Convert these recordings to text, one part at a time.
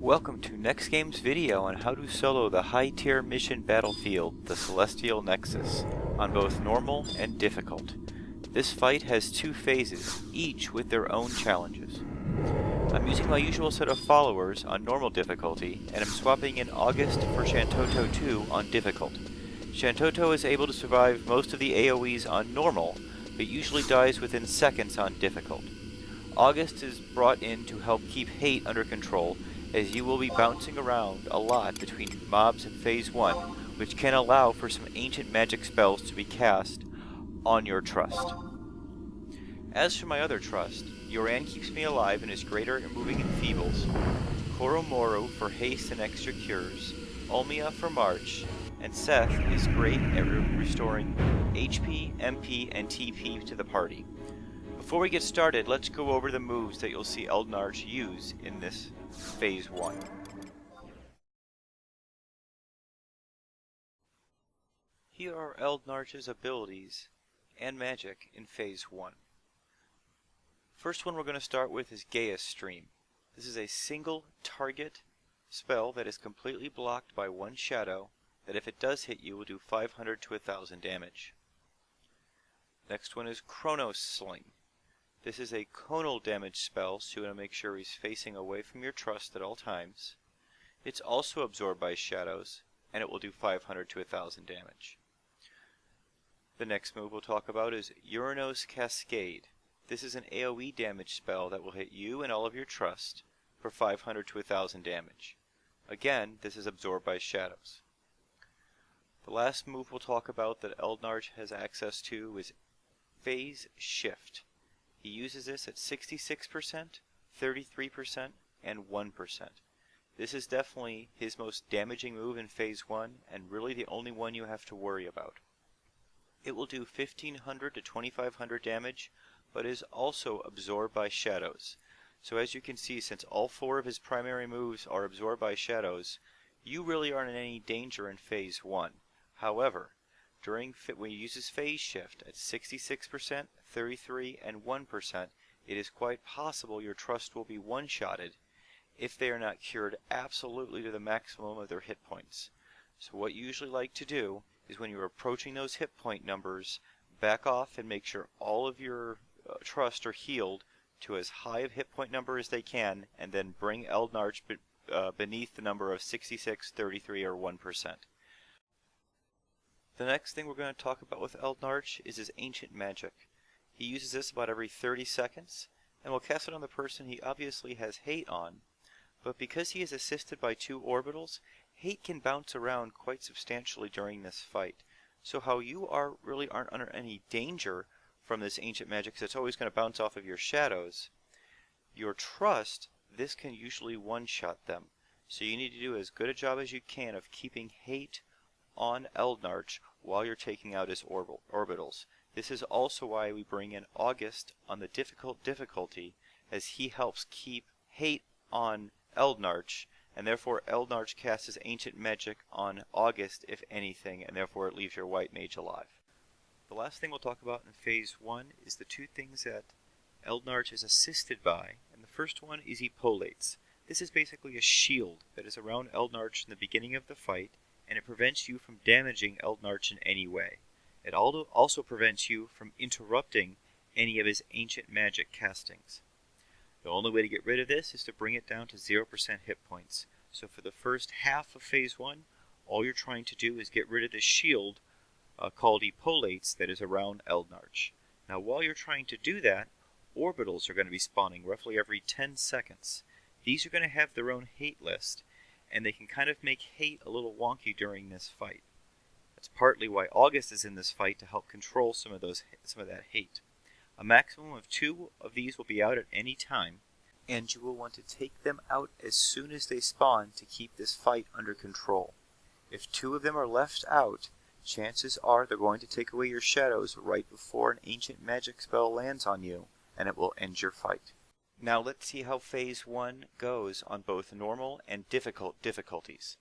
Welcome to NEXTGames video on how to solo the high-tier mission battlefield, the Celestial Nexus, on both normal and difficult. This fight has two phases, each with their own challenges. I'm using my usual set of followers on normal difficulty, and I'm swapping in August for Shantoto 2 on difficult. Shantoto is able to survive most of the AoEs on normal, but usually dies within seconds on difficult. August is brought in to help keep hate under control, as you will be bouncing around a lot between mobs in Phase 1, which can allow for some ancient magic spells to be cast on your trust. As for my other trust, Yoran keeps me alive and is greater at moving enfeebles, Koromoro for haste and extra cures, Olmia for march, and Seth is great at restoring HP, MP, and TP to the party. Before we get started, let's go over the moves that you'll see Eldnarch use in this Phase 1. Here are Eldnarch's abilities and magic in Phase 1. First one we're going to start with is Gaia's Stream. This is a single target spell that is completely blocked by one shadow that if it does hit you will do 500 to 1000 damage. Next one is Chronos Sling. This is a conal damage spell, so you want to make sure he's facing away from your trust at all times. It's also absorbed by shadows, and it will do 500 to 1000 damage. The next move we'll talk about is Uranos Cascade. This is an AoE damage spell that will hit you and all of your trust for 500 to 1000 damage. Again, this is absorbed by shadows. The last move we'll talk about that Eldnarch has access to is Phase Shift. He uses this at 66%, 33%, and 1%. This is definitely his most damaging move in Phase 1, and really the only one you have to worry about. It will do 1500 to 2500 damage, but is also absorbed by shadows. So as you can see, since all four of his primary moves are absorbed by shadows, you really aren't in any danger in Phase 1. However, when he uses Phase Shift at 66%, 33%, and 1%, it is quite possible your trust will be one-shotted if they are not cured absolutely to the maximum of their hit points. So what you usually like to do is when you're approaching those hit point numbers, back off and make sure all of your trust are healed to as high a hit point number as they can, and then bring Eldnarch beneath the number of 66, 33, or 1%. The next thing we're going to talk about with Eldnarch is his ancient magic. He uses this about every 30 seconds, and will cast it on the person he obviously has hate on, but because he is assisted by two orbitals, hate can bounce around quite substantially during this fight. So how you really aren't under any danger from this ancient magic, because it's always going to bounce off of your shadows, your trust, this can usually one-shot them. So you need to do as good a job as you can of keeping hate on Eldnarch while you're taking out his orbitals. This is also why we bring in August on the difficulty, as he helps keep hate on Eldnarch, and therefore Eldnarch casts his ancient magic on August if anything, and therefore it leaves your white mage alive. The last thing we'll talk about in Phase 1 is the two things that Eldnarch is assisted by, and the first one is Epolates. This is basically a shield that is around Eldnarch in the beginning of the fight, and it prevents you from damaging Eldnarch in any way. It also prevents you from interrupting any of his ancient magic castings. The only way to get rid of this is to bring it down to 0% hit points. So for the first half of Phase 1, all you're trying to do is get rid of this shield called Epolates that is around Eldnarch. Now while you're trying to do that, orbitals are going to be spawning roughly every 10 seconds. These are going to have their own hate list, and they can kind of make hate a little wonky during this fight. That's partly why August is in this fight, to help control some of that hate. A maximum of 2 of these will be out at any time, and you will want to take them out as soon as they spawn to keep this fight under control. If 2 of them are left out, chances are they're going to take away your shadows right before an ancient magic spell lands on you, and it will end your fight. Now let's see how Phase 1 goes on both normal and difficult difficulties.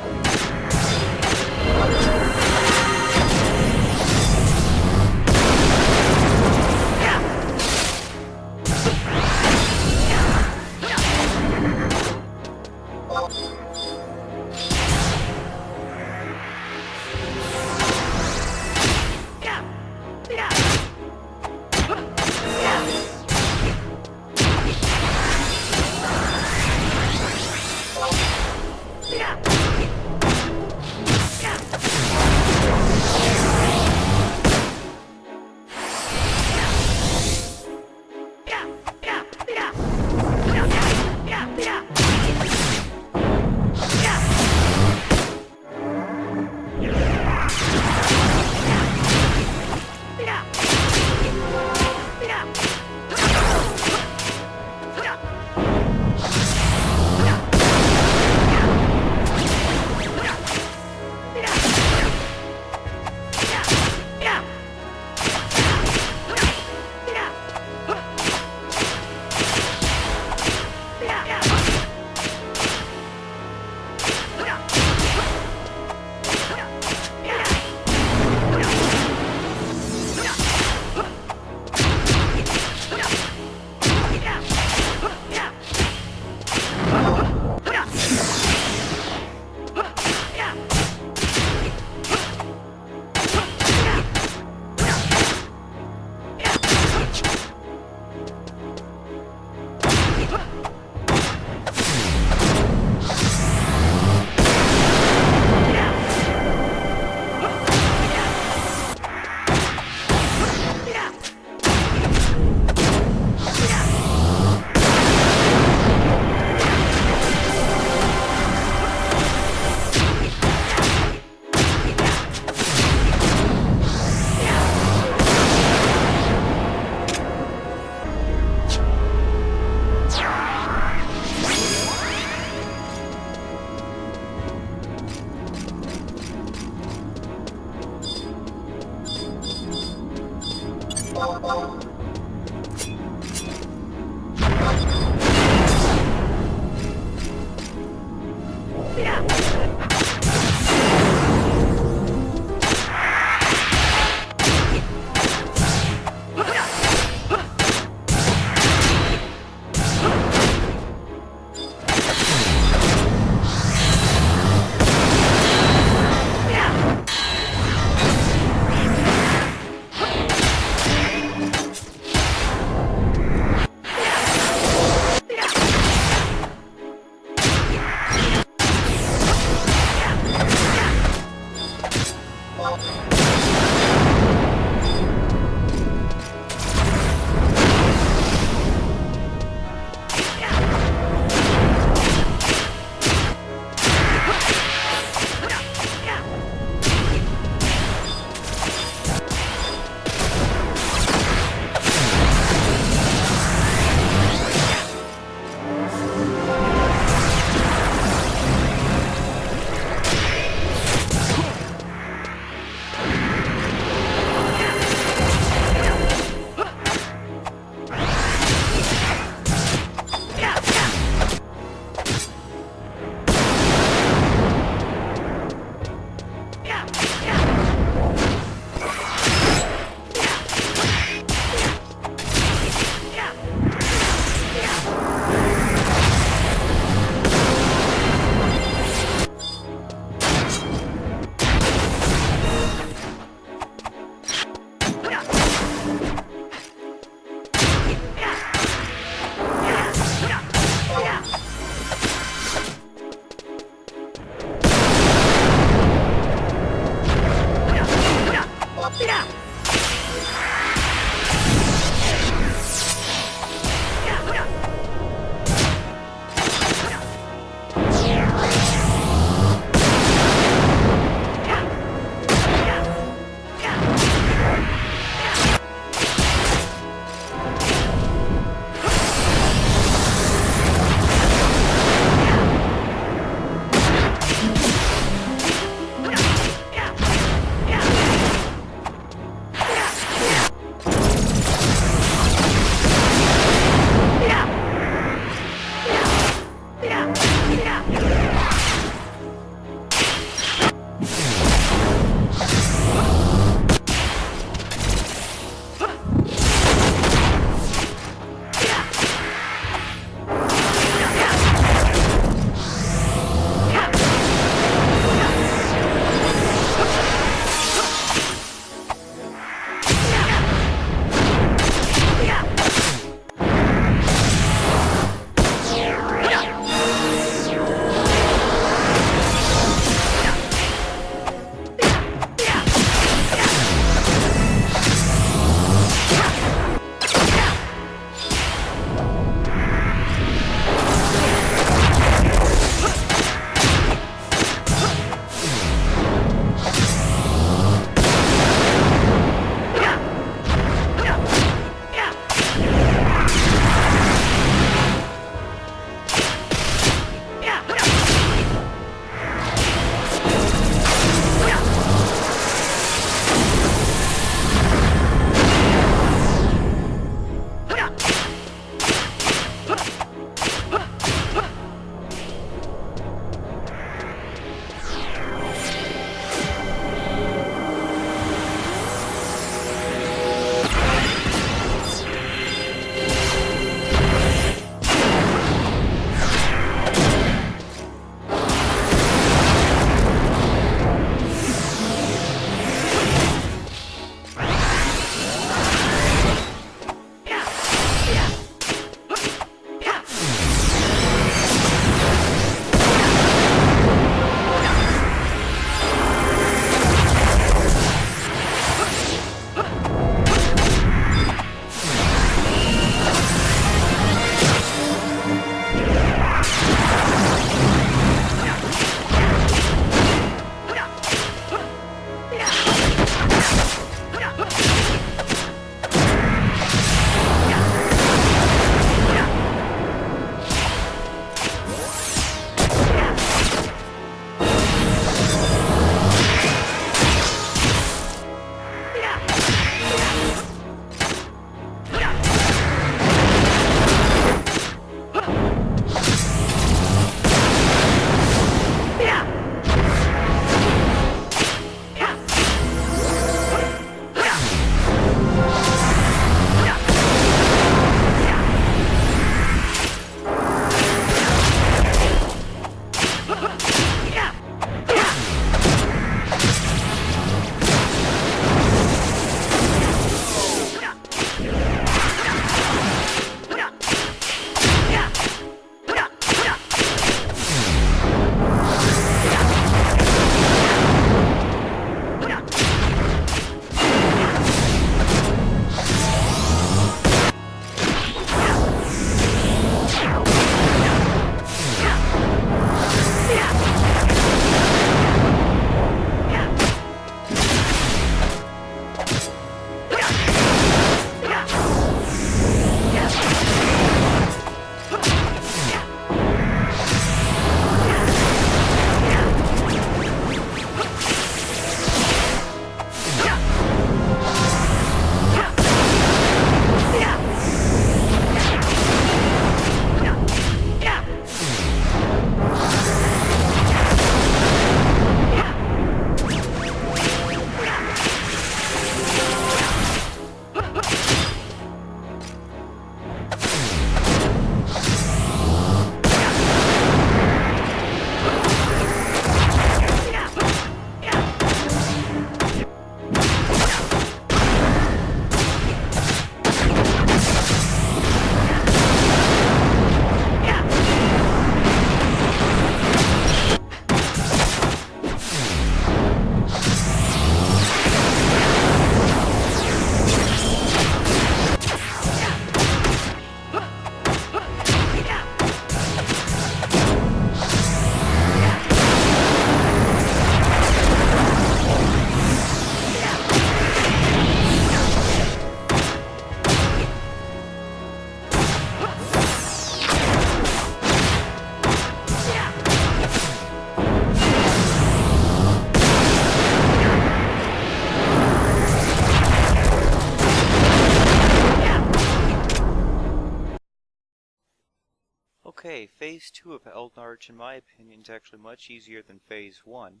Phase 2 of Eldnarch, in my opinion, is actually much easier than Phase 1,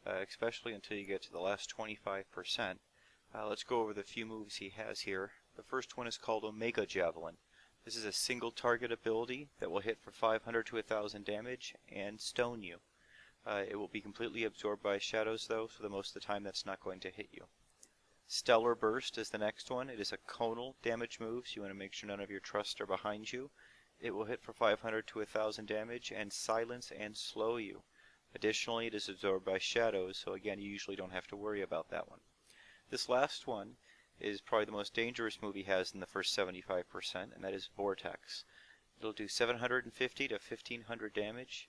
especially until you get to the last 25%. Let's go over the few moves he has here. The first one is called Omega Javelin. This is a single target ability that will hit for 500 to 1000 damage and stone you. It will be completely absorbed by shadows though, so most of the time that's not going to hit you. Stellar Burst is the next one. It is a conal damage move, so you want to make sure none of your trusts are behind you. It will hit for 500 to 1000 damage and silence and slow you. Additionally, it is absorbed by shadows, so again, you usually don't have to worry about that one. This last one is probably the most dangerous move he has in the first 75%, and that is Vortex. It'll do 750 to 1500 damage.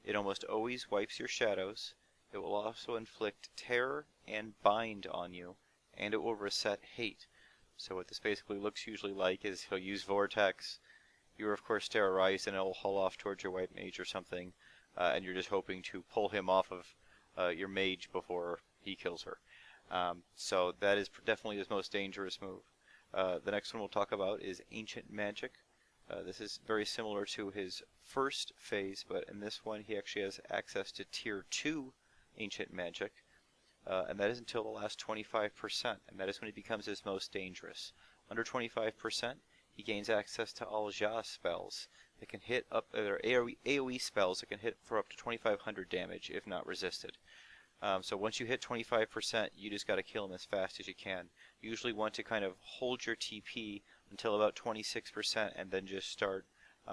It almost always wipes your shadows. It will also inflict terror and bind on you, and it will reset hate. So what this basically looks usually like is he'll use Vortex. You're of course terrorized, and it'll haul off towards your white mage or something, and you're just hoping to pull him off of your mage before he kills her. So that is definitely his most dangerous move. The next one we'll talk about is Ancient Magic. This is very similar to his first phase, but in this one he actually has access to Tier 2 Ancient Magic, and that is until the last 25%, and that is when he becomes his most dangerous. Under 25%, he gains access to Al-Ja spells that can hit up, or AoE spells that can hit for up to 2500 damage if not resisted. So once you hit 25%, you just got to kill him as fast as you can. You usually want to kind of hold your TP until about 26% and then just start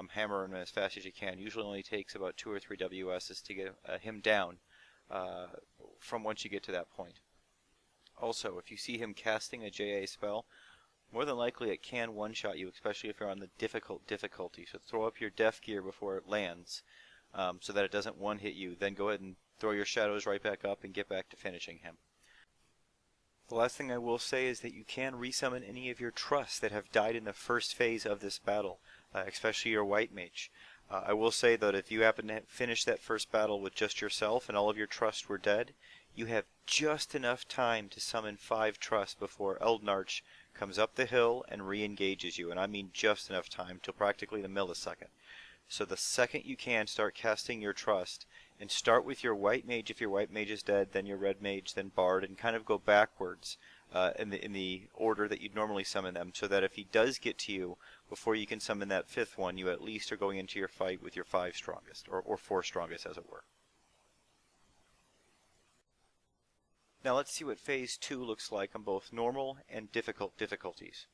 hammering him as fast as you can. Usually only takes about 2 or 3 WSs to get him down from once you get to that point. Also, if you see him casting a JA spell, more than likely it can one-shot you, especially if you're on the difficult difficulty. So throw up your def gear before it lands so that it doesn't one-hit you. Then go ahead and throw your shadows right back up and get back to finishing him. The last thing I will say is that you can resummon any of your trusts that have died in the first phase of this battle, especially your white mage. I will say that if you happen to finish that first battle with just yourself and all of your trusts were dead, you have just enough time to summon 5 trusts before Eldnarch comes up the hill and re-engages you, and I mean just enough time, till practically the millisecond. So the second you can, start casting your trust, and start with your white mage if your white mage is dead, then your red mage, then bard, and kind of go backwards in the order that you'd normally summon them, so that if he does get to you before you can summon that 5th one, you at least are going into your fight with your 5 strongest, or 4 strongest as it were. Now let's see what Phase 2 looks like on both normal and difficult difficulties.